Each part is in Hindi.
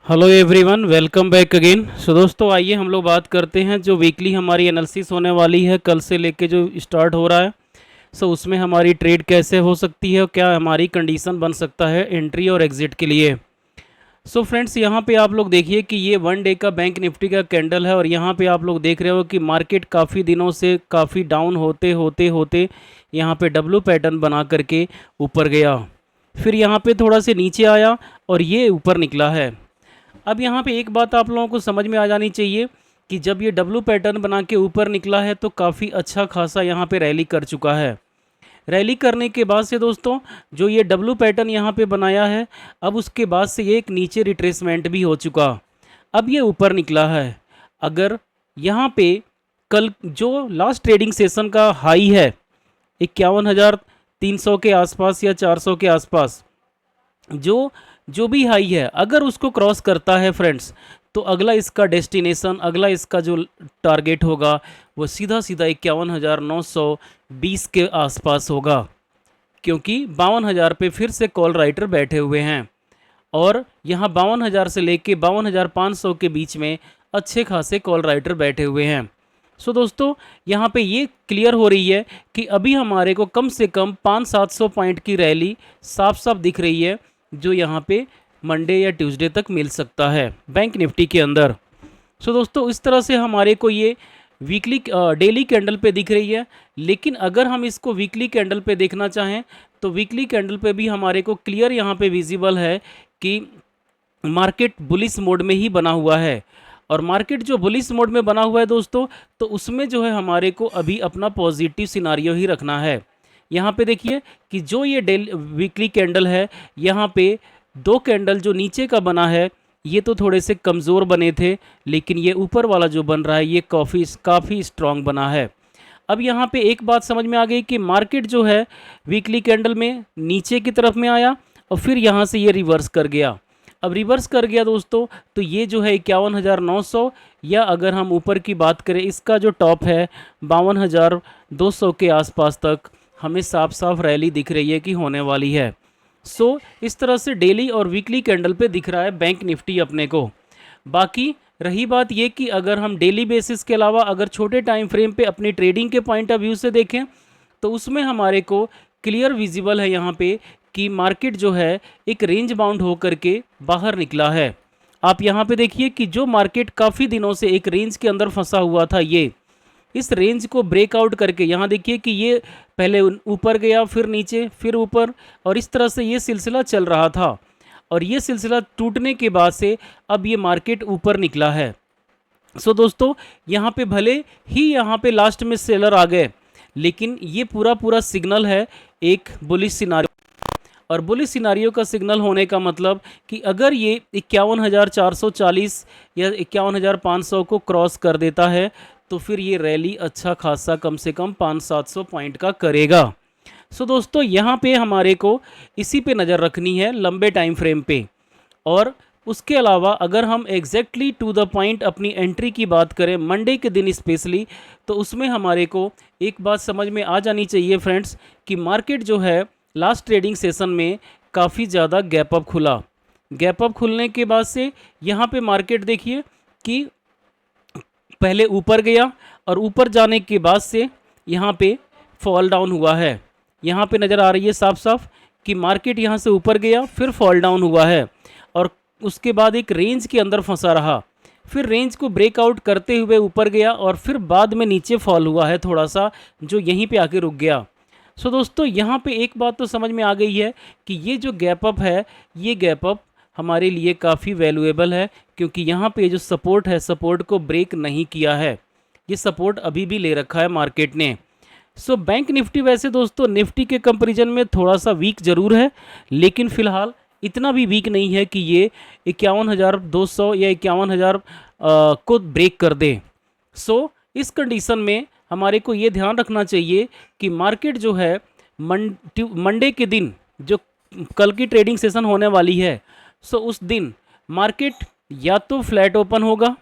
Hello everyone, welcome back again. So दोस्तों, आइए हम लोग बात करते हैं जो वीकली हमारी एनालिसिस होने वाली है कल से लेके जो स्टार्ट हो रहा है। सो उसमें हमारी ट्रेड कैसे हो सकती है और क्या हमारी कंडीशन बन सकता है एंट्री और एग्जिट के लिए। सो फ्रेंड्स, यहाँ पे आप लोग देखिए कि ये वन डे का बैंक निफ्टी का कैंडल है और यहाँ पे आप लोग देख रहे हो कि मार्केट काफ़ी दिनों से काफ़ी डाउन होते होते होते यहाँ पे डब्लू पैटर्न बना करके ऊपर गया, फिर यहाँ पे थोड़ा से नीचे आया और ये ऊपर निकला है। अब यहाँ पे एक बात आप लोगों को समझ में आ जानी चाहिए कि जब ये डब्लू पैटर्न बना के ऊपर निकला है तो काफ़ी अच्छा खासा यहाँ पे रैली कर चुका है। रैली करने के बाद से दोस्तों, जो ये डब्लू पैटर्न यहाँ पे बनाया है, अब उसके बाद से ये एक नीचे रिट्रेसमेंट भी हो चुका। अब ये ऊपर निकला है। अगर यहाँ पे कल जो लास्ट ट्रेडिंग सेशन का हाई है 51,300 के आसपास या 400 के आसपास, जो जो भी हाई है, अगर उसको क्रॉस करता है फ्रेंड्स, तो अगला इसका डेस्टिनेशन, अगला इसका जो टारगेट होगा वो सीधा सीधा 51,920 के आसपास होगा, क्योंकि 52,000 पे फिर से कॉल राइटर बैठे हुए हैं और यहाँ 52,000 से लेके 52,500 के बीच में अच्छे खासे कॉल राइटर बैठे हुए हैं। सो दोस्तों, यहाँ पे ये क्लियर हो रही है कि अभी हमारे को कम से कम 500-700 पॉइंट की रैली साफ साफ दिख रही है, जो यहाँ पे मंडे या ट्यूसडे तक मिल सकता है बैंक निफ्टी के अंदर। सो दोस्तों, इस तरह से हमारे को ये वीकली डेली कैंडल पे दिख रही है। लेकिन अगर हम इसको वीकली कैंडल पे देखना चाहें तो वीकली कैंडल पे भी हमारे को क्लियर यहाँ पे विजिबल है कि मार्केट बुलिश मोड में ही बना हुआ है। और मार्केट जो बुलिश मोड में बना हुआ है दोस्तों, तो उसमें जो है हमारे को अभी अपना पॉजिटिव सिनारियो ही रखना है। यहाँ पे देखिए कि जो ये वीकली कैंडल है, यहाँ पे दो कैंडल जो नीचे का बना है ये तो थोड़े से कमज़ोर बने थे, लेकिन ये ऊपर वाला जो बन रहा है ये काफ़ी स्ट्रॉन्ग बना है। अब यहाँ पे एक बात समझ में आ गई कि मार्केट जो है वीकली कैंडल में नीचे की तरफ में आया और फिर यहाँ से ये रिवर्स कर गया। अब रिवर्स कर गया दोस्तों, तो ये जो है 51,900, या अगर हम ऊपर की बात करें इसका जो टॉप है 52,200 के आसपास तक हमें साफ साफ रैली दिख रही है कि होने वाली है। सो इस तरह से डेली और वीकली कैंडल पे दिख रहा है बैंक निफ्टी अपने को। बाकी रही बात ये कि अगर हम डेली बेसिस के अलावा अगर छोटे टाइम फ्रेम पे अपनी ट्रेडिंग के पॉइंट ऑफ व्यू से देखें तो उसमें हमारे को क्लियर विजिबल है यहाँ पे कि मार्केट जो है एक रेंज बाउंड होकर के बाहर निकला है। आप यहाँ पे देखिए कि जो मार्केट काफ़ी दिनों से एक रेंज के अंदर फंसा हुआ था, ये इस रेंज को ब्रेकआउट करके यहाँ देखिए कि ये पहले ऊपर गया, फिर नीचे, फिर ऊपर, और इस तरह से ये सिलसिला चल रहा था। और ये सिलसिला टूटने के बाद से अब ये मार्केट ऊपर निकला है। सो दोस्तों, यहाँ पे भले ही यहाँ पे लास्ट में सेलर आ गए, लेकिन ये पूरा सिग्नल है एक बुलिश सिनारियो। और बुलिश सिनारियो का सिग्नल होने का मतलब कि अगर ये 51,440 या 51,500 को क्रॉस कर देता है तो फिर ये रैली अच्छा खासा कम से कम 500-700 पॉइंट का करेगा। सो दोस्तों, यहाँ पे हमारे को इसी पे नज़र रखनी है लंबे टाइम फ्रेम पे। और उसके अलावा अगर हम एग्जैक्टली टू द पॉइंट अपनी एंट्री की बात करें मंडे के दिन स्पेशली, तो उसमें हमारे को एक बात समझ में आ जानी चाहिए फ्रेंड्स कि मार्केट जो है लास्ट ट्रेडिंग सेशन में काफ़ी ज़्यादा गैप अप खुला। गैप अप खुलने के बाद से यहाँ पे मार्केट देखिए कि पहले ऊपर गया और ऊपर जाने के बाद से यहाँ पे फॉल डाउन हुआ है। यहाँ पे नज़र आ रही है साफ साफ कि मार्केट यहाँ से ऊपर गया, फिर फॉल डाउन हुआ है और उसके बाद एक रेंज के अंदर फंसा रहा, फिर रेंज को ब्रेकआउट करते हुए ऊपर गया और फिर बाद में नीचे फॉल हुआ है थोड़ा सा, जो यहीं पे आके रुक गया। सो दोस्तों, यहाँ पे एक बात तो समझ में आ गई है कि ये जो गैप अप है, ये गैप अप हमारे लिए काफ़ी वैल्यूएबल है, क्योंकि यहाँ पे जो सपोर्ट है, सपोर्ट को ब्रेक नहीं किया है। ये सपोर्ट अभी भी ले रखा है मार्केट ने। सो बैंक निफ्टी वैसे दोस्तों निफ्टी के कंपैरिजन में थोड़ा सा वीक ज़रूर है, लेकिन फ़िलहाल इतना भी वीक नहीं है कि ये 51,200 या 51,000 को ब्रेक कर दे। सो इस कंडीशन में हमारे को ये ध्यान रखना चाहिए कि मार्केट जो है मंडे के दिन जो कल की ट्रेडिंग सेशन होने वाली है, सो उस दिन मार्केट या तो फ्लैट ओपन होगा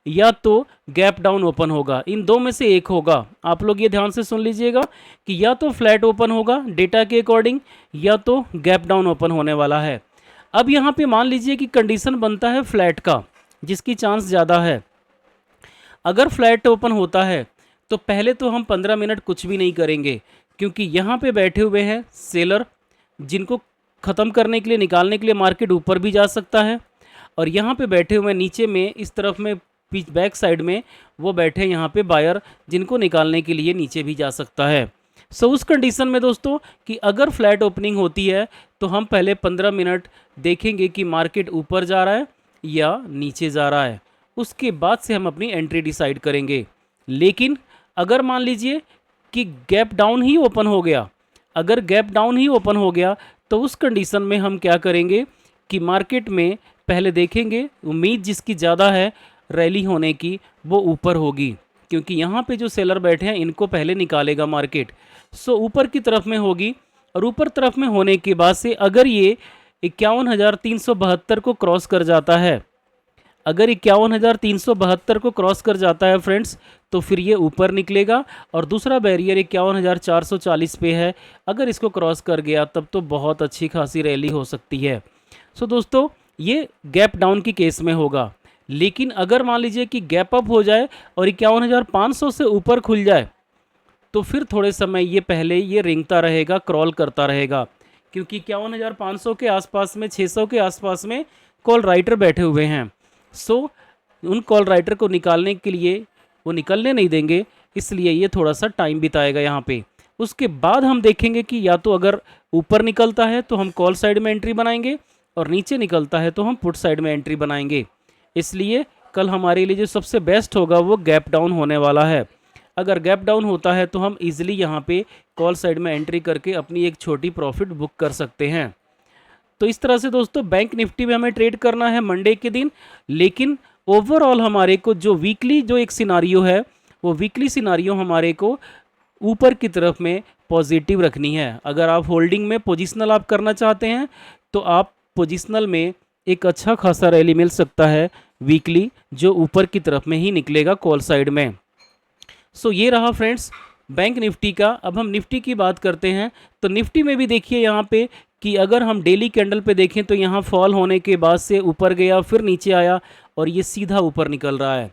या तो गैप डाउन ओपन होगा, इन दो में से एक होगा। आप लोग ये ध्यान से सुन लीजिएगा कि या तो फ्लैट ओपन होगा डेटा के अकॉर्डिंग, या तो गैप डाउन ओपन होने वाला है। अब यहाँ पे मान लीजिए कि कंडीशन बनता है फ्लैट का, जिसकी चांस ज़्यादा है। अगर फ्लैट ओपन होता है तो पहले तो हम 15 मिनट कुछ भी नहीं करेंगे, क्योंकि यहाँ पे बैठे हुए हैं सेलर, जिनको ख़त्म करने के लिए, निकालने के लिए मार्केट ऊपर भी जा सकता है। और यहाँ पे बैठे हुए नीचे में इस तरफ में बैक साइड में वो बैठे हैं यहाँ पे बायर, जिनको निकालने के लिए नीचे भी जा सकता है। सो उस कंडीशन में दोस्तों कि अगर फ्लैट ओपनिंग होती है तो हम पहले 15 मिनट देखेंगे कि मार्केट ऊपर जा रहा है या नीचे जा रहा है, उसके बाद से हम अपनी एंट्री डिसाइड करेंगे। लेकिन अगर मान लीजिए कि गैप डाउन ही ओपन हो गया, अगर गैप डाउन ही ओपन हो गया तो उस कंडीशन में हम क्या करेंगे कि मार्केट में पहले देखेंगे, उम्मीद जिसकी ज़्यादा है रैली होने की वो ऊपर होगी, क्योंकि यहाँ पे जो सेलर बैठे हैं इनको पहले निकालेगा मार्केट। सो ऊपर की तरफ में होगी, और ऊपर तरफ में होने के बाद से अगर ये 51,372 को क्रॉस कर जाता है, अगर 51,372 को क्रॉस कर जाता है फ्रेंड्स, तो फिर ये ऊपर निकलेगा। और दूसरा बैरियर 51,440 पे है, अगर इसको क्रॉस कर गया तब तो बहुत अच्छी खासी रैली हो सकती है। सो दोस्तों ये गैप डाउन की केस में होगा। लेकिन अगर मान लीजिए कि गैप अप हो जाए और 51,500 से ऊपर खुल जाए, तो फिर थोड़े समय ये पहले ये रेंगता रहेगा, क्रॉल करता रहेगा, क्योंकि 51,500 के आसपास में, 600 के आसपास में कॉल राइटर बैठे हुए हैं। सो उन कॉल राइटर को निकालने के लिए वो निकलने नहीं देंगे, इसलिए ये थोड़ा सा टाइम बिताएगा यहाँ पे। उसके बाद हम देखेंगे कि या तो अगर ऊपर निकलता है तो हम कॉल साइड में एंट्री बनाएंगे, और नीचे निकलता है तो हम पुट साइड में एंट्री बनाएंगे। इसलिए कल हमारे लिए जो सबसे बेस्ट होगा वो गैप डाउन होने वाला है। अगर गैप डाउन होता है तो हम इजीली यहाँ पे कॉल साइड में एंट्री करके अपनी एक छोटी प्रॉफिट बुक कर सकते हैं। तो इस तरह से दोस्तों बैंक निफ्टी में हमें ट्रेड करना है मंडे के दिन। लेकिन ओवरऑल हमारे को जो वीकली जो एक सिनारियो है, वो वीकली सिनारियो हमारे को ऊपर की तरफ में पॉजिटिव रखनी है। अगर आप होल्डिंग में पोजिशनल आप करना चाहते हैं तो आप पोजिशनल में एक अच्छा खासा रैली मिल सकता है वीकली, जो ऊपर की तरफ में ही निकलेगा कॉल साइड में। सो ये रहा फ्रेंड्स बैंक निफ्टी का। अब हम निफ्टी की बात करते हैं। तो निफ्टी में भी देखिए यहाँ पे कि अगर हम डेली कैंडल पे देखें तो यहाँ फॉल होने के बाद से ऊपर गया, फिर नीचे आया, और ये सीधा ऊपर निकल रहा है।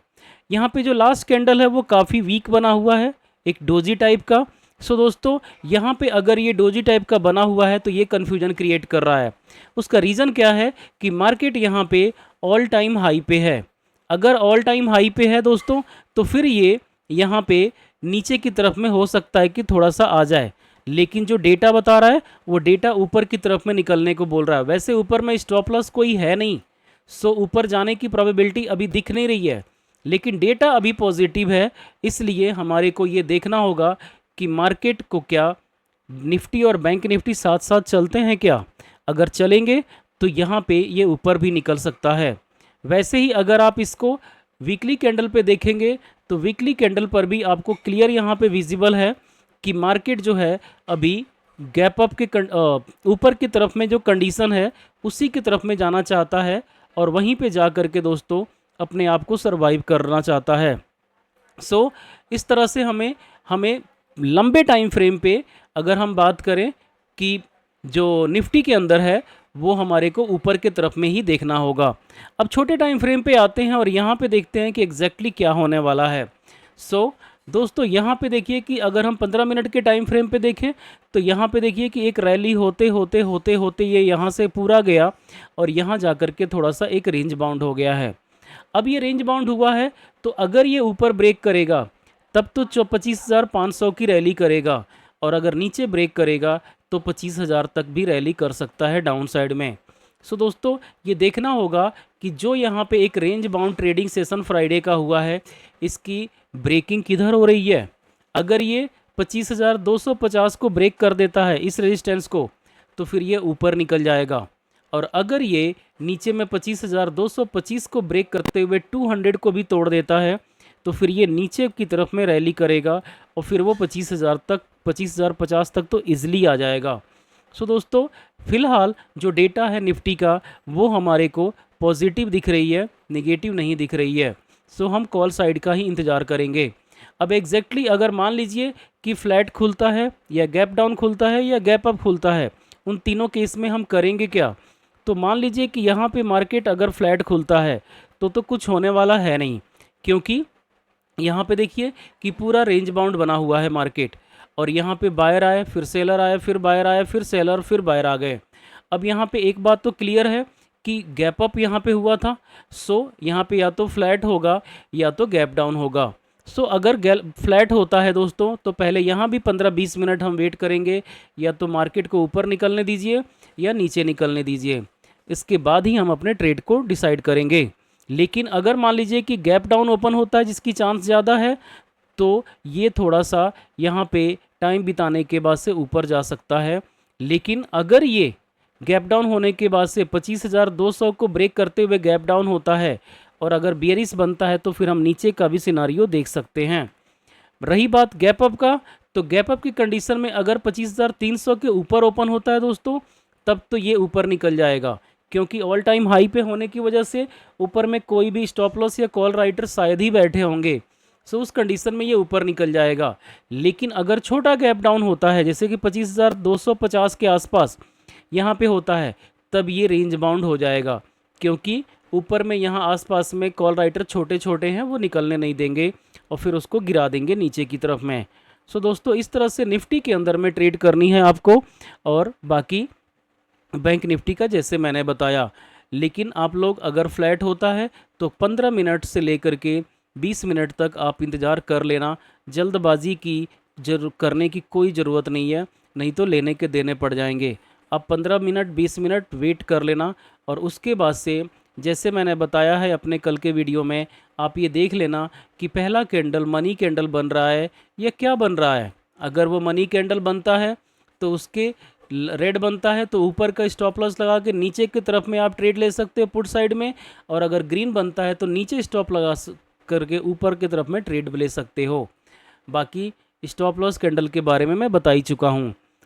यहाँ पे जो लास्ट कैंडल है वो काफ़ी वीक बना हुआ है, एक डोजी टाइप का। सो दोस्तों यहाँ पे अगर ये डोजी टाइप का बना हुआ है तो ये कन्फ्यूजन क्रिएट कर रहा है। उसका रीज़न क्या है कि मार्केट यहाँ पे ऑल टाइम हाई पे है। अगर ऑल टाइम हाई पे है दोस्तों तो फिर ये यहाँ पे नीचे की तरफ में हो सकता है कि थोड़ा सा आ जाए, लेकिन जो डेटा बता रहा है वो डेटा ऊपर की तरफ में निकलने को बोल रहा है। वैसे ऊपर में स्टॉप लॉस कोई है नहीं, सो ऊपर जाने की प्रोबेबिलिटी अभी दिख नहीं रही है, लेकिन डेटा अभी पॉजिटिव है। इसलिए हमारे को ये देखना होगा कि मार्केट को क्या निफ्टी और बैंक निफ्टी साथ साथ चलते हैं क्या। अगर चलेंगे तो यहाँ पे ये ऊपर भी निकल सकता है। वैसे ही अगर आप इसको वीकली कैंडल पे देखेंगे तो वीकली कैंडल पर भी आपको क्लियर यहाँ पे विजिबल है कि मार्केट जो है अभी गैप अप के ऊपर की तरफ में जो कंडीशन है उसी की तरफ में जाना चाहता है, और वहीं पे जा कर के दोस्तों अपने आप को सरवाइव करना चाहता है। सो इस तरह से हमें लंबे टाइम फ्रेम पे अगर हम बात करें कि जो निफ्टी के अंदर है वो हमारे को ऊपर के तरफ में ही देखना होगा। अब छोटे टाइम फ्रेम पे आते हैं और यहाँ पे देखते हैं कि एग्जैक्टली क्या होने वाला है। सो दोस्तों यहाँ पे देखिए कि अगर हम 15 मिनट के टाइम फ्रेम पे देखें तो यहाँ पे देखिए कि एक रैली होते होते होते होते ये यहाँ से पूरा गया, और यहाँ जा कर के थोड़ा सा एक रेंज बाउंड हो गया है। अब ये रेंज बाउंड हुआ है तो अगर ये ऊपर ब्रेक करेगा तब तो 25,500 की रैली करेगा, और अगर नीचे ब्रेक करेगा तो 25,000 तक भी रैली कर सकता है डाउन साइड में। सो दोस्तों ये देखना होगा कि जो यहाँ पे एक range bound trading session Friday का हुआ है, इसकी ब्रेकिंग किधर हो रही है। अगर ये 25,250 को ब्रेक कर देता है इस रेजिस्टेंस को, तो फिर ये ऊपर निकल जाएगा, और अगर ये नीचे में 25,225 को ब्रेक करते हुए 200 को भी तोड़ देता है तो फिर ये नीचे की तरफ में रैली करेगा, और फिर वो 25,000 तक, 25,050 तक तो ईजिली आ जाएगा। सो दोस्तों फ़िलहाल जो डेटा है निफ्टी का वो हमारे को पॉजिटिव दिख रही है, नेगेटिव नहीं दिख रही है। सो हम कॉल साइड का ही इंतज़ार करेंगे। अब एग्जैक्टली अगर मान लीजिए कि फ्लैट खुलता है या गैप डाउन खुलता है या गैप अप खुलता है, उन तीनों केस में हम करेंगे क्या। तो मान लीजिए कि यहाँ पे मार्केट अगर फ्लैट खुलता है तो कुछ होने वाला है नहीं, क्योंकि यहाँ पे देखिए कि पूरा रेंज बाउंड बना हुआ है मार्केट, और यहाँ पे बायर आए, फिर सेलर आए, फिर बायर आए, फिर सेलर, फिर बायर आ गए। अब यहाँ पे एक बात तो क्लियर है कि गैप अप यहाँ पे हुआ था, सो यहाँ पे या तो फ्लैट होगा या तो गैप डाउन होगा। सो अगर फ्लैट होता है दोस्तों तो पहले यहाँ भी 15-20 मिनट हम वेट करेंगे, या तो मार्केट को ऊपर निकलने दीजिए या नीचे निकलने दीजिए, इसके बाद ही हम अपने ट्रेड को डिसाइड करेंगे। लेकिन अगर मान लीजिए कि गैप डाउन ओपन होता है जिसकी चांस ज़्यादा है, तो ये थोड़ा सा यहाँ पे टाइम बिताने के बाद से ऊपर जा सकता है। लेकिन अगर ये गैप डाउन होने के बाद से 25,200 को ब्रेक करते हुए गैप डाउन होता है और अगर बियरिश बनता है तो फिर हम नीचे का भी सिनारियो देख सकते हैं। रही बात गैप अप का, तो गैप अप की कंडीशन में अगर 25,300 के ऊपर ओपन होता है दोस्तों, तब तो ये ऊपर निकल जाएगा, क्योंकि ऑल टाइम हाई पे होने की वजह से ऊपर में कोई भी स्टॉप लॉस या कॉल राइटर शायद ही बैठे होंगे। सो उस कंडीशन में ये ऊपर निकल जाएगा। लेकिन अगर छोटा गैप डाउन होता है, जैसे कि 25,250 के आसपास यहाँ पे होता है, तब ये रेंज बाउंड हो जाएगा, क्योंकि ऊपर में यहाँ आसपास में कॉल राइटर छोटे छोटे हैं, वो निकलने नहीं देंगे और फिर उसको गिरा देंगे नीचे की तरफ में। सो दोस्तों इस तरह से निफ्टी के अंदर में ट्रेड करनी है आपको, और बाकी बैंक निफ्टी का जैसे मैंने बताया। लेकिन आप लोग अगर फ्लैट होता है तो 15 मिनट से लेकर के 20 मिनट तक आप इंतज़ार कर लेना, जल्दबाजी की करने की कोई ज़रूरत नहीं है, नहीं तो लेने के देने पड़ जाएंगे। आप 15 मिनट 20 मिनट वेट कर लेना, और उसके बाद से जैसे मैंने बताया है अपने कल के वीडियो में, आप ये देख लेना कि पहला कैंडल मनी कैंडल बन रहा है या क्या बन रहा है। अगर वो मनी कैंडल बनता है तो उसके रेड बनता है तो ऊपर का स्टॉप लॉस लगा के नीचे की तरफ में आप ट्रेड ले सकते हो पुट साइड में, और अगर ग्रीन बनता है तो नीचे स्टॉप लगा करके ऊपर की तरफ में ट्रेड ले सकते हो। बाकी स्टॉप लॉस कैंडल के बारे में मैं बता ही चुका हूँ।